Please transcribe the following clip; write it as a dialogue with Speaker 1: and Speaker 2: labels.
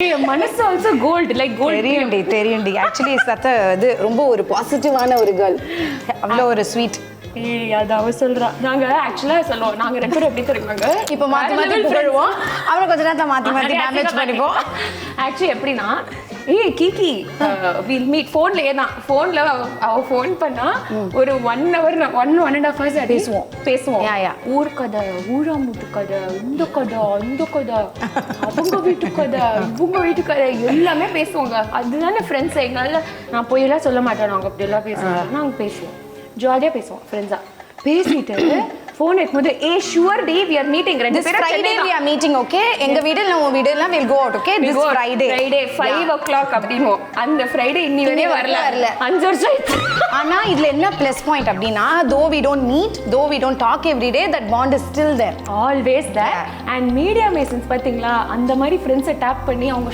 Speaker 1: மனசு also cold like cold
Speaker 2: தெரியும்டி actually சத்த இது ரொம்ப ஒரு பாசிட்டிவான ஒரு கேர்ள் அவ்வளோ ஒரு ஸ்வீட்
Speaker 1: அது அவ சொல்றா நாங்க ஆக்சுவலா சொல்லுவோம் நாங்க ரெண்டு பேரும் எப்படி தெரியுமாங்க
Speaker 2: இப்போ மாத்தி புகழுவோம் அப்புறம் கொஞ்ச நேரத்துல மாத்தி டேமேஜ் பண்ணிப்போம்
Speaker 1: ஆக்சுவலி எப்படின்னா கீகி வில் மீட் ஃபோன்லயே தான் ஃபோன்ல அவ ஃபோன் பண்ணா ஒரு 1 hour 1.5 hours பேசுவோம் ஊர் கதை ஊராமுட்டு கதை இந்த கதை அந்த கதை அவங்க வீட்டு கதை இவங்க வீட்டு கதை எல்லாமே பேசுவாங்க அதுதானே ஃப்ரெண்ட்ஸ் எங்களால நான் போயெல்லாம் சொல்ல மாட்டேன் நாங்கள் அப்படி எல்லாம் பேசுவோம் நாங்கள் பேசுவோம் ஜாலியாக பேசுவோம் ஃப்ரெண்ட்ஸா பேசிட்டு ஃபோன் எடுக்கும்போது sure day we are meeting ரெண்டு பேரும்
Speaker 2: Friday we are meeting okay எங்க வீட்ல நம்ம வீட்ல will go out okay this Friday
Speaker 1: 5 o'clock அப்படினோம் அந்த ஃப்ரைடே இன்னி வரையும் வரல 5 வருஷம்
Speaker 2: ஆனா இதுல என்ன ப்ளஸ் பாயிண்ட் அப்படினா though we don't meet though we don't talk every day that bond is still there
Speaker 1: always there and media masons பாத்தீங்களா அந்த மாதிரி ஃப்ரெண்ட்ஸை டாப் பண்ணி அவங்க